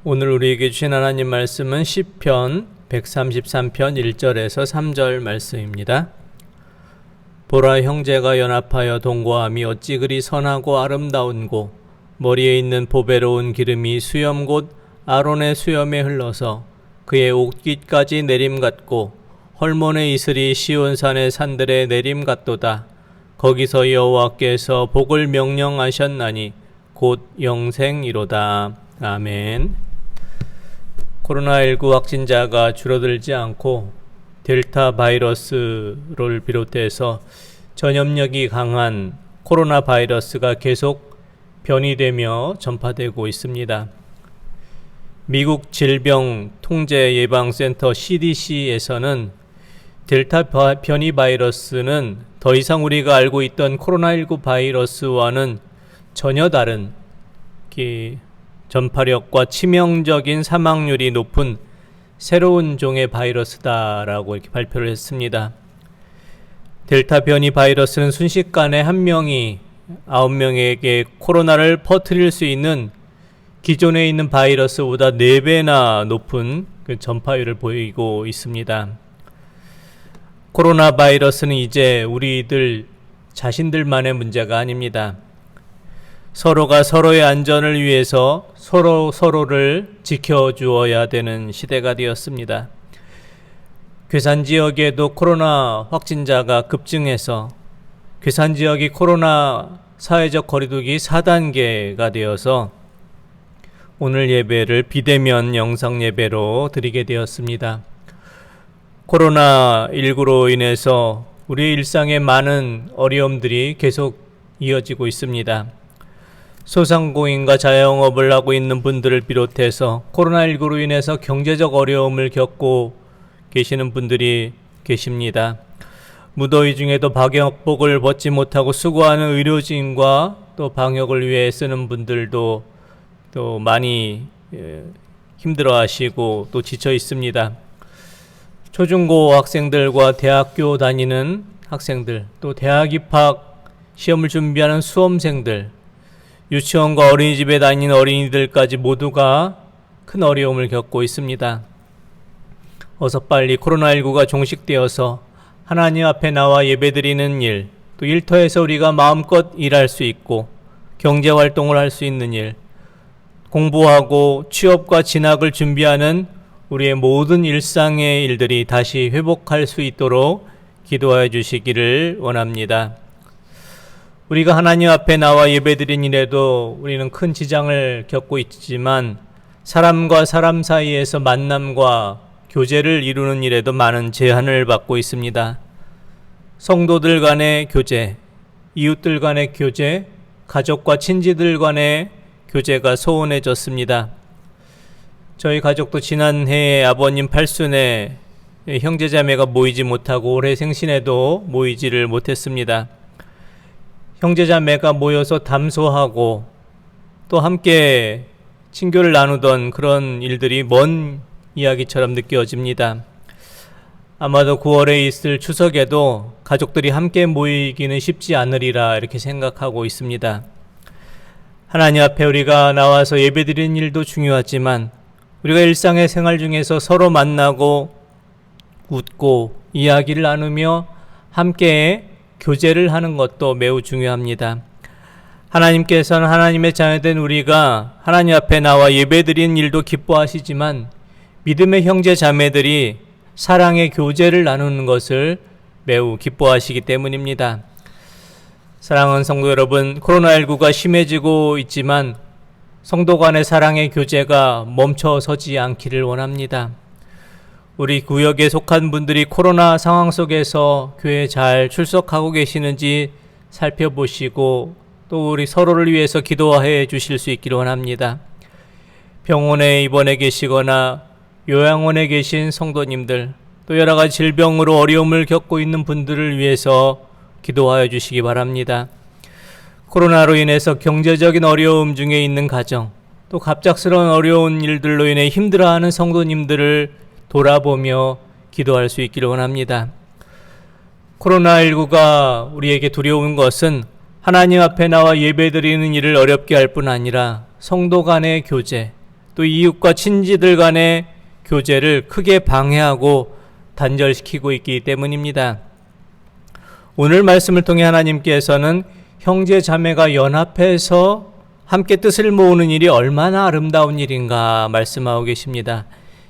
오늘 우리에게 주신 하나님 말씀은 시편 133편 1절에서 3절 말씀입니다. 보라, 형제가 연합하여 동거함이 어찌 그리 선하고 아름다운고, 머리에 있는 보배로운 기름이 수염 곧 아론의 수염에 흘러서 그의 옷깃까지 내림 같고, 헐몬의 이슬이 시온산의 산들의 내림 같도다. 거기서 여호와께서 복을 명령하셨나니 곧 영생이로다. 아멘. 코로나19 확진자가 줄어들지 않고 델타 바이러스를 비롯해서 전염력이 강한 코로나 바이러스가 계속 변이되며 전파되고 있습니다. 미국 질병통제예방센터 CDC에서는 델타 변이 바이러스는 더 이상 우리가 알고 있던 코로나19 바이러스와는 전혀 다른 전파력과 치명적인 사망률이 높은 새로운 종의 바이러스다라고 이렇게 발표를 했습니다. 델타 변이 바이러스는 순식간에 한 명이 9명에게 코로나를 퍼뜨릴 수 있는 기존에 있는 바이러스보다 4배나 높은 그 전파율을 보이고 있습니다. 코로나 바이러스는 이제 우리들 자신들만의 문제가 아닙니다. 서로가 서로의 안전을 위해서 서로를 지켜주어야 되는 시대가 되었습니다. 괴산 지역에도 코로나 확진자가 급증해서 괴산 지역이 코로나 사회적 거리두기 4단계가 되어서 오늘 예배를 비대면 영상 예배로 드리게 되었습니다. 코로나19로 인해서 우리 일상에 많은 어려움들이 계속 이어지고 있습니다. 소상공인과 자영업을 하고 있는 분들을 비롯해서 코로나19로 인해서 경제적 어려움을 겪고 계시는 분들이 계십니다. 무더위 중에도 방역복을 벗지 못하고 수고하는 의료진과 또 방역을 위해 쓰는 분들도 또 많이 힘들어하시고 또 지쳐 있습니다. 초중고 학생들과 대학교 다니는 학생들, 또 대학 입학 시험을 준비하는 수험생들, 유치원과 어린이집에 다니는 어린이들까지 모두가 큰 어려움을 겪고 있습니다. 어서 빨리 코로나19가 종식되어서 하나님 앞에 나와 예배드리는 일, 또 일터에서 우리가 마음껏 일할 수 있고 경제활동을 할 수 있는 일, 공부하고 취업과 진학을 준비하는 우리의 모든 일상의 일들이 다시 회복할 수 있도록 기도해 주시기를 원합니다. 우리가 하나님 앞에 나와 예배드린 일에도 우리는 큰 지장을 겪고 있지만 사람과 사람 사이에서 만남과 교제를 이루는 일에도 많은 제한을 받고 있습니다. 성도들 간의 교제, 이웃들 간의 교제, 가족과 친지들 간의 교제가 소원해졌습니다. 저희 가족도 지난해에 아버님 팔순에 형제자매가 모이지 못하고 올해 생신에도 모이지를 못했습니다. 형제자매가 모여서 담소하고 또 함께 친교를 나누던 그런 일들이 먼 이야기처럼 느껴집니다. 아마도 9월에 있을 추석에도 가족들이 함께 모이기는 쉽지 않으리라 이렇게 생각하고 있습니다. 하나님 앞에 우리가 나와서 예배드리는 일도 중요하지만 우리가 일상의 생활 중에서 서로 만나고 웃고 이야기를 나누며 함께 교제를 하는 것도 매우 중요합니다. 하나님께서는 하나님의 자녀된 우리가 하나님 앞에 나와 예배드리는 일도 기뻐하시지만 믿음의 형제 자매들이 사랑의 교제를 나누는 것을 매우 기뻐하시기 때문입니다. 사랑하는 성도 여러분, 코로나19가 심해지고 있지만 성도 간의 사랑의 교제가 멈춰서지 않기를 원합니다. 우리 구역에 속한 분들이 코로나 상황 속에서 교회에 잘 출석하고 계시는지 살펴보시고 또 우리 서로를 위해서 기도해 주실 수 있기를 원합니다. 병원에 입원해 계시거나 요양원에 계신 성도님들, 또 여러 가지 질병으로 어려움을 겪고 있는 분들을 위해서 기도하여 주시기 바랍니다. 코로나로 인해서 경제적인 어려움 중에 있는 가정, 또 갑작스러운 어려운 일들로 인해 힘들어하는 성도님들을 돌아보며 기도할 수 있기를 원합니다. 코로나19가 우리에게 두려운 것은 하나님 앞에 나와 예배드리는 일을 어렵게 할 뿐 아니라 성도 간의 교제, 또 이웃과 친지들 간의 교제를 크게 방해하고 단절시키고 있기 때문입니다. 오늘 말씀을 통해 하나님께서는 형제 자매가 연합해서 함께 뜻을 모으는 일이 얼마나 아름다운 일인가 말씀하고 계십니다.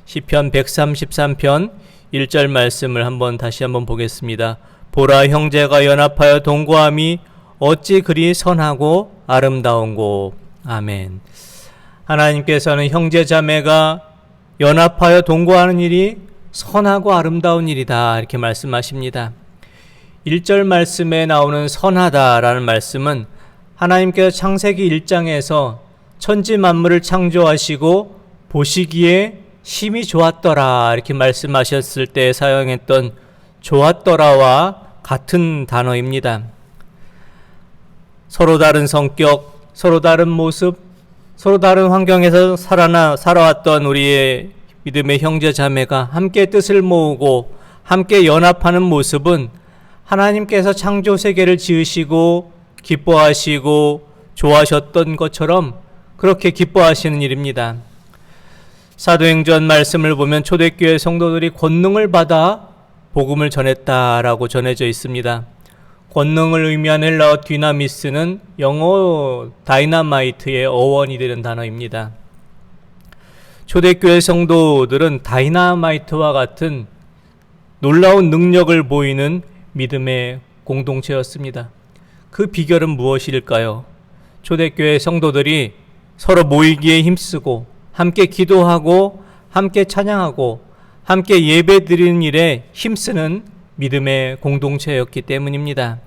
시편 133편 1절 말씀을 다시 한번 보겠습니다. 보라, 형제가 연합하여 동거함이 어찌 그리 선하고 아름다운고. 아멘. 하나님께서는 형제 자매가 연합하여 동거하는 일이 선하고 아름다운 일이다 이렇게 말씀하십니다. 1절 말씀에 나오는 선하다라는 말씀은 하나님께서 창세기 1장에서 천지 만물을 창조하시고 보시기에 심히 좋았더라 이렇게 말씀하셨을 때 사용했던 좋았더라와 같은 단어입니다. 서로 다른 성격, 서로 다른 모습, 서로 다른 환경에서 살아왔던 우리의 믿음의 형제 자매가 함께 뜻을 모으고 함께 연합하는 모습은 하나님께서 창조 세계를 지으시고 기뻐하시고 좋아하셨던 것처럼 그렇게 기뻐하시는 일입니다. 사도행전 말씀을 보면 초대교회 성도들이 권능을 받아 복음을 전했다라고 전해져 있습니다. 권능을 의미한 헬라어 디나미스는 영어 다이나마이트의 어원이 되는 단어입니다. 초대교회 성도들은 다이나마이트와 같은 놀라운 능력을 보이는 믿음의 공동체였습니다. 그 비결은 무엇일까요? 초대교회 성도들이 서로 모이기에 힘쓰고 함께 기도하고 함께 찬양하고 함께 예배드리는 일에 힘쓰는 믿음의 공동체였기 때문입니다.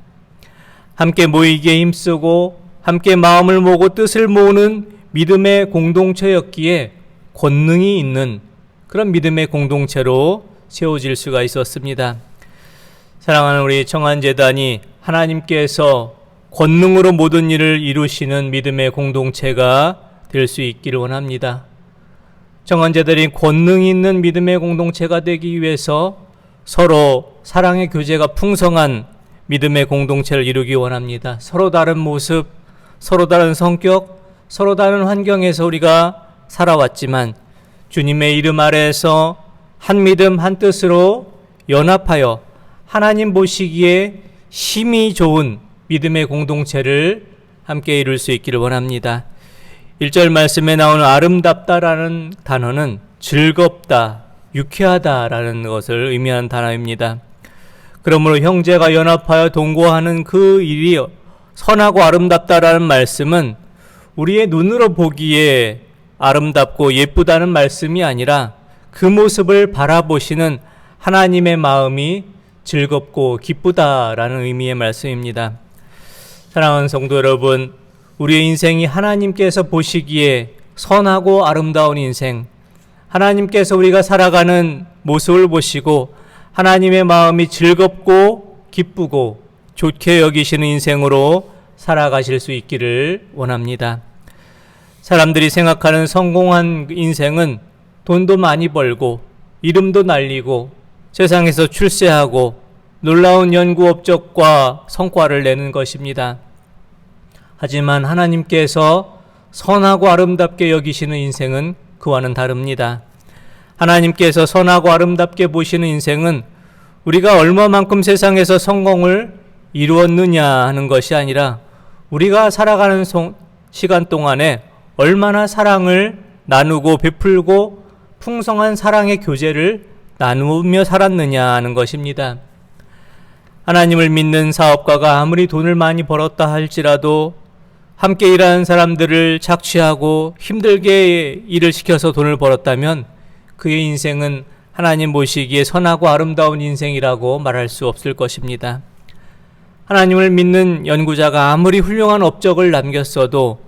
함께 모이기에 힘쓰고 함께 마음을 모으고 뜻을 모으는 믿음의 공동체였기에 권능이 있는 그런 믿음의 공동체로 세워질 수가 있었습니다. 사랑하는 우리 청안재단이 하나님께서 권능으로 모든 일을 이루시는 믿음의 공동체가 될 수 있기를 원합니다. 청안재단이 권능이 있는 믿음의 공동체가 되기 위해서 서로 사랑의 교제가 풍성한 믿음의 공동체를 이루기 원합니다. 서로 다른 모습, 서로 다른 성격, 서로 다른 환경에서 우리가 살아왔지만 주님의 이름 아래에서 한 믿음 한 뜻으로 연합하여 하나님 보시기에 힘이 좋은 믿음의 공동체를 함께 이룰 수 있기를 원합니다. 1절 말씀에 나오는 아름답다라는 단어는 즐겁다, 유쾌하다라는 것을 의미하는 단어입니다. 그러므로 형제가 연합하여 동거하는 그 일이 선하고 아름답다라는 말씀은 우리의 눈으로 보기에 아름답고 예쁘다는 말씀이 아니라 그 모습을 바라보시는 하나님의 마음이 즐겁고 기쁘다라는 의미의 말씀입니다. 사랑하는 성도 여러분, 우리의 인생이 하나님께서 보시기에 선하고 아름다운 인생, 하나님께서 우리가 살아가는 모습을 보시고 하나님의 마음이 즐겁고 기쁘고 좋게 여기시는 인생으로 살아가실 수 있기를 원합니다. 사람들이 생각하는 성공한 인생은 돈도 많이 벌고 이름도 날리고 세상에서 출세하고 놀라운 연구 업적과 성과를 내는 것입니다. 하지만 하나님께서 선하고 아름답게 여기시는 인생은 그와는 다릅니다. 하나님께서 선하고 아름답게 보시는 인생은 우리가 얼마만큼 세상에서 성공을 이루었느냐 하는 것이 아니라 우리가 살아가는 시간 동안에 얼마나 사랑을 나누고 베풀고 풍성한 사랑의 교제를 나누며 살았느냐 하는 것입니다. 하나님을 믿는 사업가가 아무리 돈을 많이 벌었다 할지라도 함께 일하는 사람들을 착취하고 힘들게 일을 시켜서 돈을 벌었다면 그의 인생은 하나님 보시기에 선하고 아름다운 인생이라고 말할 수 없을 것입니다. 하나님을 믿는 연구자가 아무리 훌륭한 업적을 남겼어도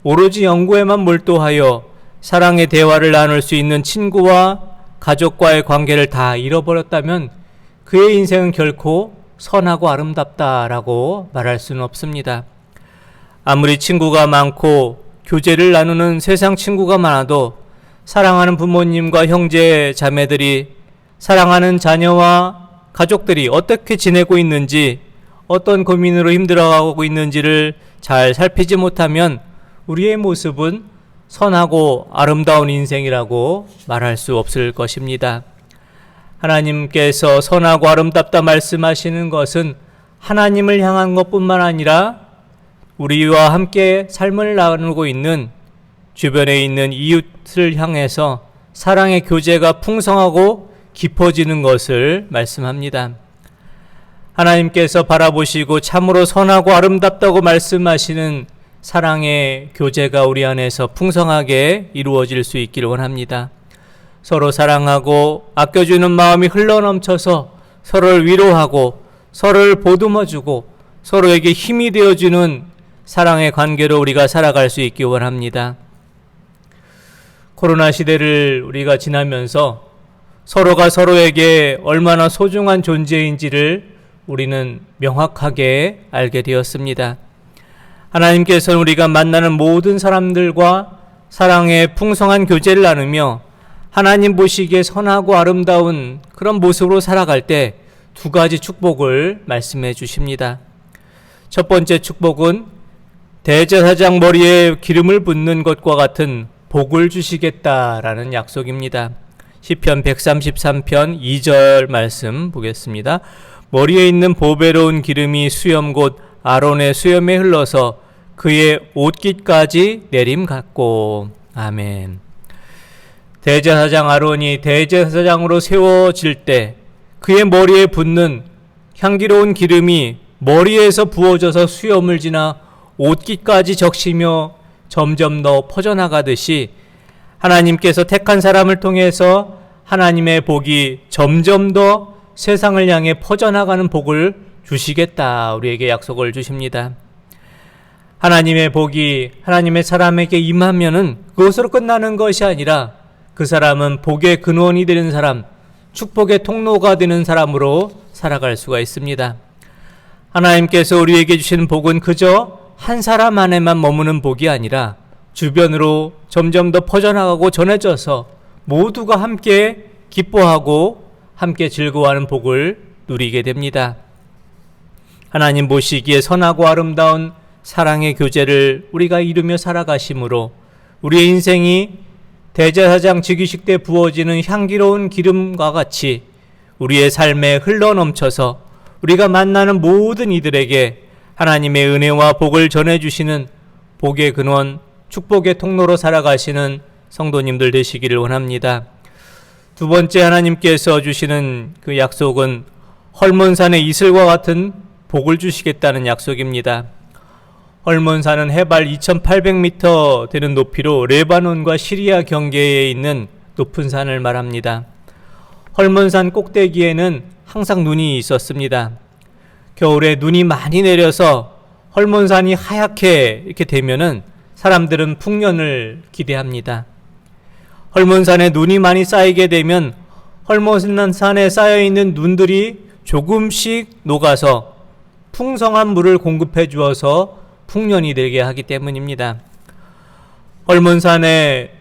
오로지 연구에만 몰두하여 사랑의 대화를 나눌 수 있는 친구와 가족과의 관계를 다 잃어버렸다면 그의 인생은 결코 선하고 아름답다라고 말할 수는 없습니다. 아무리 친구가 많고 교제를 나누는 세상 친구가 많아도 사랑하는 부모님과 형제 자매들이 사랑하는 자녀와 가족들이 어떻게 지내고 있는지 어떤 고민으로 힘들어하고 있는지를 잘 살피지 못하면 우리의 모습은 선하고 아름다운 인생이라고 말할 수 없을 것입니다. 하나님께서 선하고 아름답다 말씀하시는 것은 하나님을 향한 것뿐만 아니라 우리와 함께 삶을 나누고 있는 주변에 있는 이웃을 향해서 사랑의 교제가 풍성하고 깊어지는 것을 말씀합니다. 하나님께서 바라보시고 참으로 선하고 아름답다고 말씀하시는 사랑의 교제가 우리 안에서 풍성하게 이루어질 수 있기를 원합니다. 서로 사랑하고 아껴주는 마음이 흘러넘쳐서 서로를 위로하고 서로를 보듬어주고 서로에게 힘이 되어주는 사랑의 관계로 우리가 살아갈 수 있기 원합니다. 코로나 시대를 우리가 지나면서 서로가 서로에게 얼마나 소중한 존재인지를 우리는 명확하게 알게 되었습니다. 하나님께서는 우리가 만나는 모든 사람들과 사랑의 풍성한 교제를 나누며 하나님 보시기에 선하고 아름다운 그런 모습으로 살아갈 때 두 가지 축복을 말씀해 주십니다. 첫 번째 축복은 대제사장 머리에 기름을 붓는 것과 같은 복을 주시겠다라는 약속입니다. 시편 133편 2절 말씀 보겠습니다. 머리에 있는 보배로운 기름이 수염 곧 아론의 수염에 흘러서 그의 옷깃까지 내림 같고. 아멘. 대제사장 아론이 대제사장으로 세워질 때 그의 머리에 붓는 향기로운 기름이 머리에서 부어져서 수염을 지나 옷깃까지 적시며 점점 더 퍼져나가듯이 하나님께서 택한 사람을 통해서 하나님의 복이 점점 더 세상을 향해 퍼져나가는 복을 주시겠다 우리에게 약속을 주십니다. 하나님의 복이 하나님의 사람에게 임하면은 그것으로 끝나는 것이 아니라 그 사람은 복의 근원이 되는 사람, 축복의 통로가 되는 사람으로 살아갈 수가 있습니다. 하나님께서 우리에게 주시는 복은 그저 한 사람 안에만 머무는 복이 아니라 주변으로 점점 더 퍼져나가고 전해져서 모두가 함께 기뻐하고 함께 즐거워하는 복을 누리게 됩니다. 하나님 보시기에 선하고 아름다운 사랑의 교제를 우리가 이루며 살아가심으로 우리의 인생이 대제사장 즉위식 때 부어지는 향기로운 기름과 같이 우리의 삶에 흘러넘쳐서 우리가 만나는 모든 이들에게 하나님의 은혜와 복을 전해주시는 복의 근원, 축복의 통로로 살아가시는 성도님들 되시기를 원합니다. 두 번째 하나님께서 주시는 그 약속은 헐몬산의 이슬과 같은 복을 주시겠다는 약속입니다. 헐몬산은 해발 2800m 되는 높이로 레바논과 시리아 경계에 있는 높은 산을 말합니다. 헐몬산 꼭대기에는 항상 눈이 있었습니다. 겨울에 눈이 많이 내려서 헐몬산이 하얗게 이렇게 되면은 사람들은 풍년을 기대합니다. 헐몬산에 눈이 많이 쌓이게 되면 헐몬산에 쌓여있는 눈들이 조금씩 녹아서 풍성한 물을 공급해 주어서 풍년이 되게 하기 때문입니다. 헐몬산의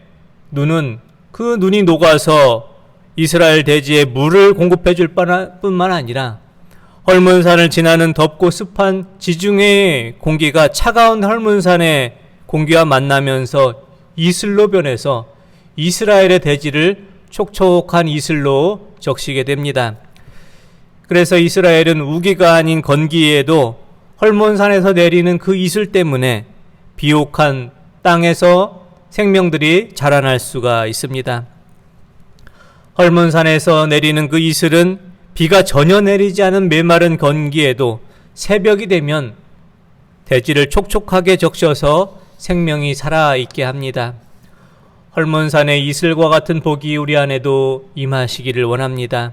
눈은 그 눈이 녹아서 이스라엘 대지에 물을 공급해 줄 뿐만 아니라 헐몬산을 지나는 덥고 습한 지중해의 공기가 차가운 헐몬산의 공기와 만나면서 이슬로 변해서 이스라엘의 대지를 촉촉한 이슬로 적시게 됩니다. 그래서 이스라엘은 우기가 아닌 건기에도 헐몬산에서 내리는 그 이슬 때문에 비옥한 땅에서 생명들이 자라날 수가 있습니다. 헐몬산에서 내리는 그 이슬은 비가 전혀 내리지 않은 메마른 건기에도 새벽이 되면 대지를 촉촉하게 적셔서 생명이 살아있게 합니다. 헐몬산의 이슬과 같은 복이 우리 안에도 임하시기를 원합니다.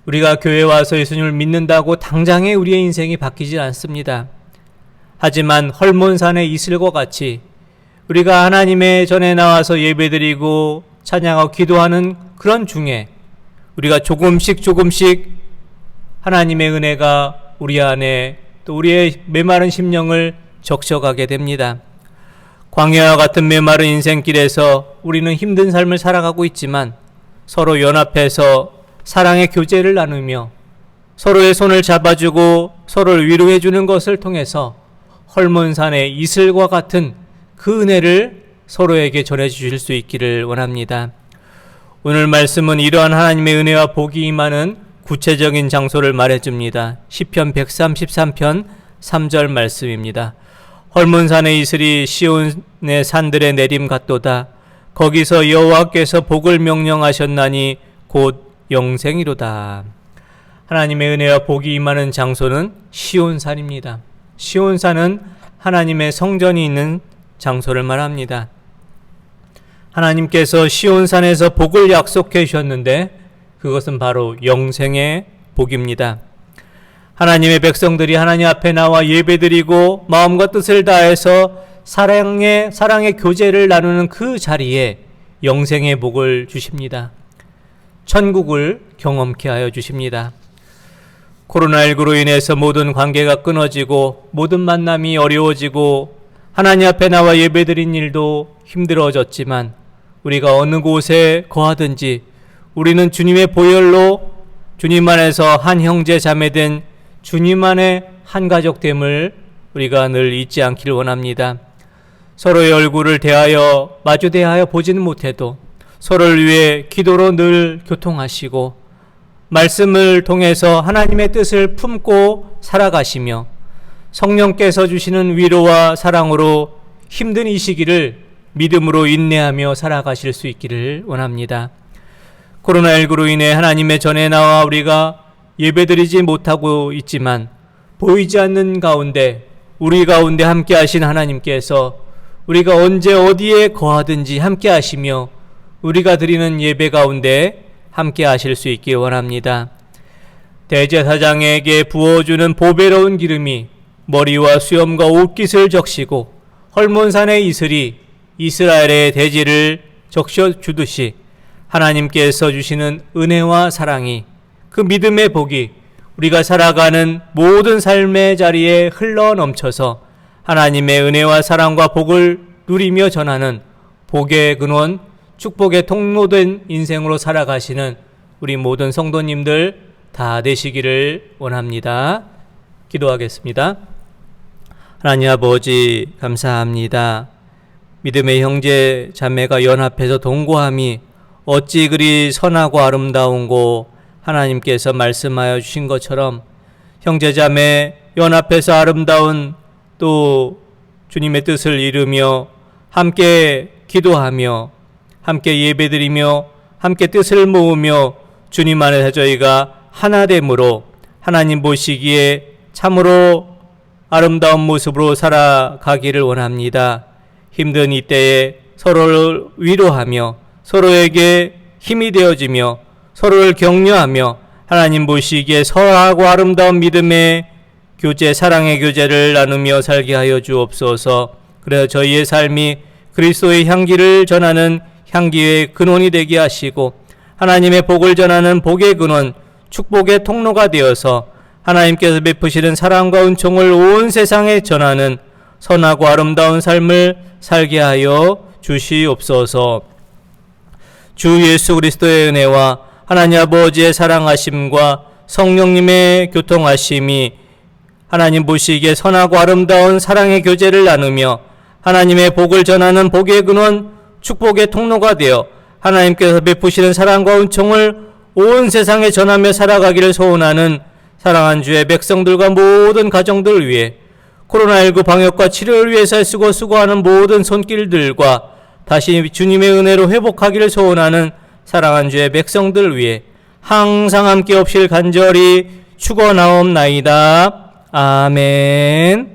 우리가 교회에 와서 예수님을 믿는다고 당장에 우리의 인생이 바뀌지 않습니다. 하지만 헐몬산의 이슬과 같이 우리가 하나님의 전에 나와서 예배드리고 찬양하고 기도하는 그런 중에 우리가 조금씩 하나님의 은혜가 우리 안에 또 우리의 메마른 심령을 적셔가게 됩니다. 광야와 같은 메마른 인생길에서 우리는 힘든 삶을 살아가고 있지만 서로 연합해서 사랑의 교제를 나누며 서로의 손을 잡아주고 서로를 위로해 주는 것을 통해서 헐몬산의 이슬과 같은 그 은혜를 서로에게 전해주실 수 있기를 원합니다. 오늘 말씀은 이러한 하나님의 은혜와 복이 임하는 구체적인 장소를 말해줍니다. 시편 133편 3절 말씀입니다. 헐몬산의 이슬이 시온의 산들에 내림 같도다. 거기서 여호와께서 복을 명령하셨나니 곧 영생이로다. 하나님의 은혜와 복이 임하는 장소는 시온산입니다. 시온산은 하나님의 성전이 있는 장소를 말합니다. 하나님께서 시온산에서 복을 약속해 주셨는데 그것은 바로 영생의 복입니다. 하나님의 백성들이 하나님 앞에 나와 예배드리고 마음과 뜻을 다해서 사랑의 교제를 나누는 그 자리에 영생의 복을 주십니다. 천국을 경험케 하여 주십니다. 코로나19로 인해서 모든 관계가 끊어지고 모든 만남이 어려워지고 하나님 앞에 나와 예배드린 일도 힘들어졌지만 우리가 어느 곳에 거하든지 우리는 주님의 보혈로 주님 안에서 한 형제 자매된 주님 안에 한 가족됨을 우리가 늘 잊지 않기를 원합니다. 서로의 얼굴을 마주 대하여 보지는 못해도 서로를 위해 기도로 늘 교통하시고 말씀을 통해서 하나님의 뜻을 품고 살아가시며 성령께서 주시는 위로와 사랑으로 힘든 이 시기를 믿음으로 인내하며 살아가실 수 있기를 원합니다. 코로나19로 인해 하나님의 전에 나와 우리가 예배드리지 못하고 있지만 보이지 않는 가운데 우리 가운데 함께 하신 하나님께서 우리가 언제 어디에 거하든지 함께 하시며 우리가 드리는 예배 가운데 함께 하실 수 있기 원합니다. 대제사장에게 부어주는 보배로운 기름이 머리와 수염과 옷깃을 적시고 헐몬산의 이슬이 이스라엘의 대지를 적셔주듯이 하나님께서 주시는 은혜와 사랑이 그 믿음의 복이 우리가 살아가는 모든 삶의 자리에 흘러넘쳐서 하나님의 은혜와 사랑과 복을 누리며 전하는 복의 근원, 축복의 통로된 인생으로 살아가시는 우리 모든 성도님들 다 되시기를 원합니다. 기도하겠습니다. 하나님 아버지 감사합니다. 믿음의 형제 자매가 연합해서 동거함이 어찌 그리 선하고 아름다운고 하나님께서 말씀하여 주신 것처럼 형제 자매 연합해서 아름다운 또 주님의 뜻을 이루며 함께 기도하며 함께 예배드리며 함께 뜻을 모으며 주님 안에서 저희가 하나됨으로 하나님 보시기에 참으로 아름다운 모습으로 살아가기를 원합니다. 힘든 이때에 서로를 위로하며 서로에게 힘이 되어지며 서로를 격려하며 하나님 보시기에 선하고 아름다운 믿음의 교제, 사랑의 교제를 나누며 살게 하여 주옵소서. 그래서 저희의 삶이 그리스도의 향기를 전하는 향기의 근원이 되게 하시고 하나님의 복을 전하는 복의 근원, 축복의 통로가 되어서 하나님께서 베푸시는 사랑과 은총을 온 세상에 전하는 선하고 아름다운 삶을 살게 하여 주시옵소서. 주 예수 그리스도의 은혜와 하나님 아버지의 사랑하심과 성령님의 교통하심이 하나님 보시기에 선하고 아름다운 사랑의 교제를 나누며 하나님의 복을 전하는 복의 근원, 축복의 통로가 되어 하나님께서 베푸시는 사랑과 은총을 온 세상에 전하며 살아가기를 소원하는 사랑한 주의 백성들과 모든 가정들을 위해 코로나19 방역과 치료를 위해서 애쓰고 수고하는 모든 손길들과 다시 주님의 은혜로 회복하기를 소원하는 사랑한 주의 백성들을 위해 항상 함께 없실 간절히 축원하옵나이다. 아멘.